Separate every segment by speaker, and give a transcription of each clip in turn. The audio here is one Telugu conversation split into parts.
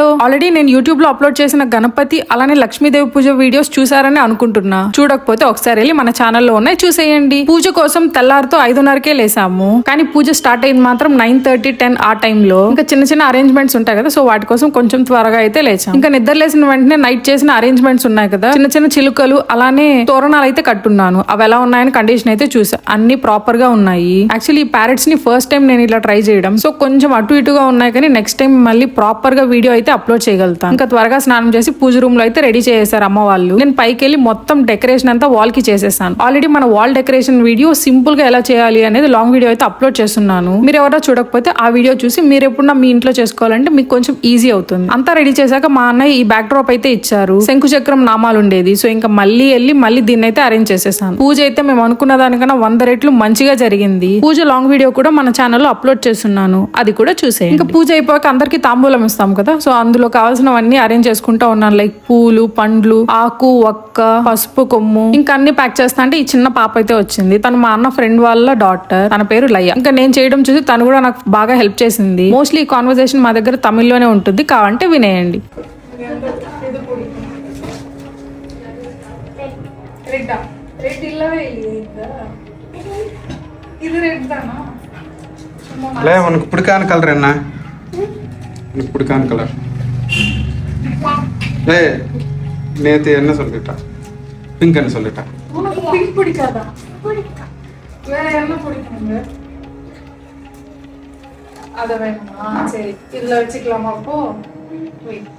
Speaker 1: హలో, ఆల్రెడీ నేను యూట్యూబ్ లో అప్లోడ్ చేసిన గణపతి అలానే లక్ష్మీదేవి పూజ వీడియోస్ చూసారని అనుకుంటున్నా. చూడకపోతే ఒకసారి వెళ్ళి మన ఛానల్లో ఉన్నాయి చూసేయండి. పూజ కోసం తెల్లారితో 5:30కే లేసాము, కానీ పూజ స్టార్ట్ అయింది మాత్రం 9:30, 10 ఆ టైంలో. ఇంకా చిన్న చిన్న అరేంజ్మెంట్స్ ఉంటాయి కదా, సో వాటి కోసం కొంచెం త్వరగా అయితే లేచాం. ఇంకా నిద్ర లేసిన వెంటనే నైట్ చేసిన అరేంజ్మెంట్స్ ఉన్నాయి కదా, చిన్న చిన్న చిలుకలు అలానే తోరణాలు అయితే కట్టున్నాను. అవి ఎలా ఉన్నాయని కండిషన్ అయితే చూసా, అన్ని ప్రాపర్ గా ఉన్నాయి. యాక్చువల్లీ ఈ ప్యారెట్స్ ని ఫస్ట్ టైం నేను ఇలా ట్రై చేయడం, సో కొంచెం అటు ఇటుగా ఉన్నాయి, కానీ నెక్స్ట్ టైం మళ్ళీ ప్రాపర్ గా వీడియో అయితే అప్లోడ్ చేయగలుగుతాను. ఇంకా త్వరగా స్నానం చేసి పూజ రూమ్ లో అయితే రెడీ చేసేసారు అమ్మ వాళ్ళు. నేను పైకి వెళ్ళి మొత్తం డెకరేషన్ అంతా వాల్ కి చేసేసాను. ఆల్రెడీ మన వాల్ డెకరేషన్ వీడియో సింపుల్ గా ఎలా చేయాలి అనేది లాంగ్ వీడియో అయితే అప్లోడ్ చేస్తున్నాను. మీరు ఎవరో చూడకపోతే ఆ వీడియో చూసి మీరు ఎప్పుడన్నా మీ ఇంట్లో చేసుకోవాలంటే మీకు కొంచెం ఈజీ అవుతుంది. అంతా రెడీ చేశాక మా అన్నయ్య ఈ బ్యాక్ డ్రాప్ అయితే ఇచ్చారు. శంకు చక్రం నామాలు ఉండేది, సో ఇంకా మళ్ళీ దీన్ని అయితే అరేంజ్ చేసేసాను. పూజ అయితే మేము అనుకున్న దానికన్నా 100 రెట్లు మంచిగా జరిగింది. పూజ లాంగ్ వీడియో కూడా మన ఛానల్లో అప్లోడ్ చేస్తున్నాను, అది కూడా చూసేయండి. ఇంకా పూజ అయిపోయాక అందరికి తాంబూలం ఇస్తాం కదా, సో అందులో కావాల్సినవన్నీ అరేంజ్ చేసుకుంటా ఉన్నాను. లైక్ పూలు, పండ్లు, ఆకు, ఒక్క, పసుపు కొమ్ము, ఇంకా అన్ని ప్యాక్ చేస్తా అంటే ఈ చిన్న పాప అయితే వచ్చింది. తను మా అన్న ఫ్రెండ్ వాళ్ళ డాటర్, తన పేరు లయ. ఇంకా నేను చేయడం చూసి తను కూడా నాకు బాగా హెల్ప్ చేసింది. మోస్ట్లీ ఈ కాన్వర్సేషన్ మా దగ్గర తమిళ్లోనే ఉంటుంది, కావాలంటే వినేయండి.
Speaker 2: உனக்கு பிடிக்கான கலர் என்ன? எனக்கு பிடிக்கான கலர். நேத்து என்ன சொல்லிட்டா? பிங்க் என்ன சொல்லிட்டா?
Speaker 1: உனக்கு பிங்க் பிடிக்காதா? வேற என்ன பிடிக்குங்க? அத வேணுமா? சரி, இதுல வச்சுக்கலாமா அப்போ? வெயிட்.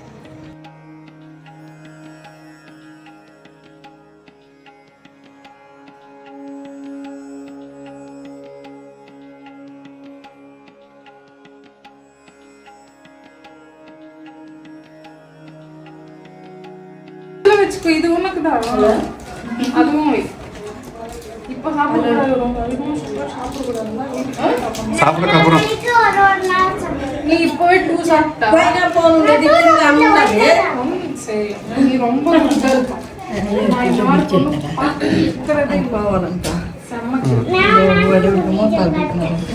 Speaker 1: இது உனக்கு தான், அதுவும் இப்ப
Speaker 2: சாப்பிடறதுக்கு அப்புறம்
Speaker 1: நீ போய் 2 சாப்பிட்டா சரி, நீ ரொம்ப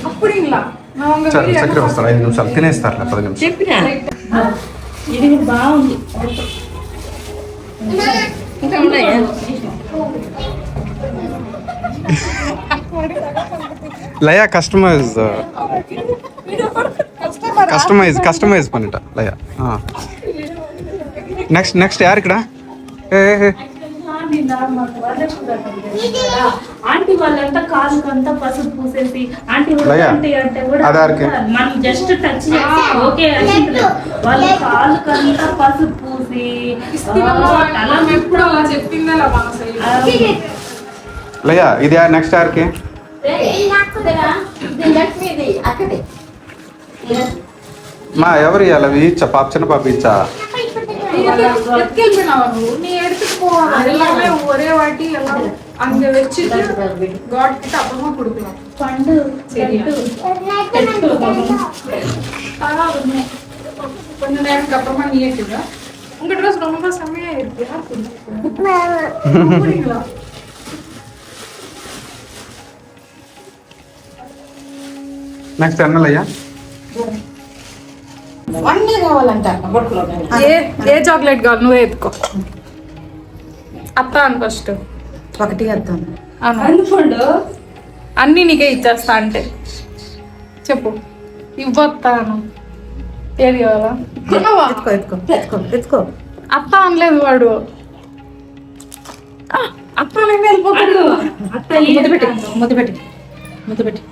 Speaker 1: அப்படிங்களா? நான் உங்க
Speaker 2: చక్కెర వస్తాను 5 నిమిషాలు తినేస్తారులే 10 నిమిషాలు.
Speaker 3: ఇది బాగుంది.
Speaker 2: லயா கஸ்டமைஸ் பண்ணிட்டா லயா. నెక్స్ట్ யாருக்குடா?
Speaker 3: ఆంటీ వాళ్ళంతా కాలుకంతా పసుపు పూసేసి ఆంటీ అంటే కూడా మనం జస్ట్ టచ్ చేసి ఓకే వాళ్ళ కాలుకంతా పసుపు పూసి
Speaker 2: లయా ఇది నెక్స్ట్ యార్కి? మా ఎవరు ఇవ్వాలి? అవి ఇచ్చా పాప, చిన్న పాప ఇచ్చా.
Speaker 1: நீ எடுத்துட்டு போவாங்க எல்லாமே ஒரே வாட்டி எல்லாம் அங்க வச்சுட்டு காட் கிட்ட அப்புறமா கொடுக்கலாம்.
Speaker 3: பண்டு சரியா?
Speaker 1: கொஞ்ச நேரத்துக்கு அப்புறமா நீ ஏத்துங்க. உங்க ட்ரெஸ் ரொம்ப செம்மையா இருக்கு. புரியுங்களா?
Speaker 2: నెక్స్ట్ అన్నలయ్యా
Speaker 4: అన్నీ కావాలంట.
Speaker 1: ఏ చాక్లెట్ కావాలి నువ్వే ఎత్తుకో. అత్త అని ఫస్ట్
Speaker 4: ఒకటి వద్దాం
Speaker 1: అనుకోండు, అన్ని నీకే ఇచ్చేస్తా అంటే చెప్పు. ఇవ్వస్తాను. ఏది కావాలా?
Speaker 4: ఎత్తుకో.
Speaker 1: అత్త అనలేదు వాడు. అత్త వెళ్ళిపోతాడు.
Speaker 4: ముద్దు పెట్టి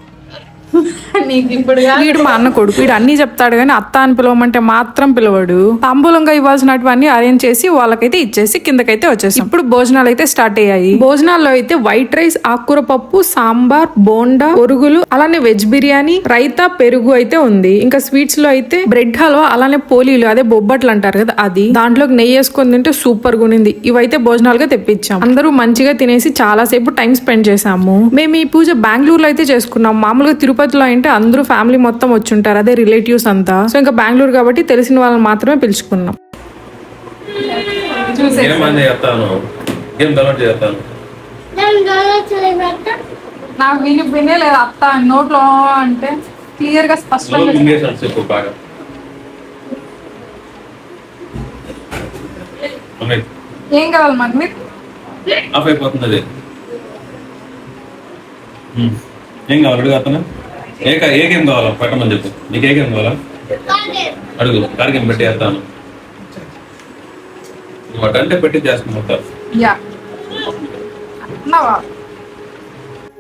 Speaker 1: నీకు ఇప్పుడు వీడు మా అన్న కొడుకు, వీడు అన్ని చెప్తాడు కానీ అత్త అని పిలవమంటే మాత్రం పిలవడు. తాంబూలంగా ఇవ్వాల్సినటువన్నీ అరేంజ్ చేసి వాళ్ళకైతే ఇచ్చేసి కిందకైతే వచ్చేసి ఇప్పుడు భోజనాలు అయితే స్టార్ట్ అయ్యాయి. భోజనాల్లో అయితే వైట్ రైస్, ఆకుకూర పప్పు, సాంబార్, బోండా, ఒరుగులు, అలానే వెజ్ బిర్యానీ, రైతా, పెరుగు అయితే ఉంది. ఇంకా స్వీట్స్ లో అయితే బ్రెడ్ హల్వా, అలానే పోలీలు, అదే బొబ్బట్లు అంటారు కదా అది, దాంట్లోకి నెయ్యి వేసుకొని తింటే సూపర్ గా ఉంది. ఇవైతే భోజనాలుగా తెప్పించాం. అందరూ మంచిగా తినేసి చాలా సేపు టైం స్పెండ్ చేసాము. మేము ఈ పూజ బెంగళూరులో అయితే చేసుకున్నాం. మామూలుగా తిరుపతిలో అంటే అందరూ ఫ్యామిలీ మొత్తం వచ్చుంటారు, అదే రిలేటివ్స్ అంతా. సో ఇంకా బెంగళూరు కాబట్టి తెలిసిన వాళ్ళని మాత్రమే పిలుచుకున్నాం. నాకు వినిపోయినే లేదు అత్త నోట్లో అంటే క్లియర్ గా స్పష్టంగా
Speaker 5: అమ్మాయి
Speaker 1: ఏం కావాలి మనకి?
Speaker 5: ఆఫ్ అయిపోతుంది అది. ఏం కావాలి అడుగు అతను. ఏ గేమ్ కావాలా పెట్టమని చెప్పు. నీకు ఏ గేమ్ కావాలా అడుగు. కార్ గేమ్ పెట్టి వేస్తాను. అంటే పెట్టి చేస్తున్నావు.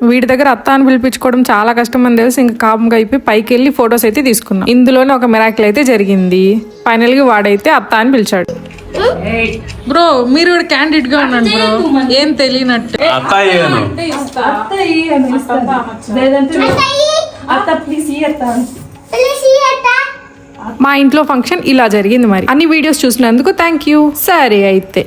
Speaker 1: వీడి దగ్గర అత్త అని పిలిపించుకోవడం చాలా కష్టం అని తెలిసి ఇంకా కామ్గా అయిపోయి పైకి వెళ్ళి ఫొటోస్ అయితే తీసుకున్నాం. ఇందులోనే ఒక మిరాకిల్ అయితే జరిగింది. ఫైనల్ గా వాడైతే అత్త అని పిలిచాడు. బ్రో మీరు కూడా క్యాండిడేట్ గా ఉన్నాడు బ్రో, ఏం తెలియనట్టు.
Speaker 3: అత్త ప్లీజ్
Speaker 1: మా ఇంట్లో ఫంక్షన్ ఇలా జరిగింది. మరి అన్ని వీడియోస్ చూసినందుకు థ్యాంక్ యూ. సరే అయితే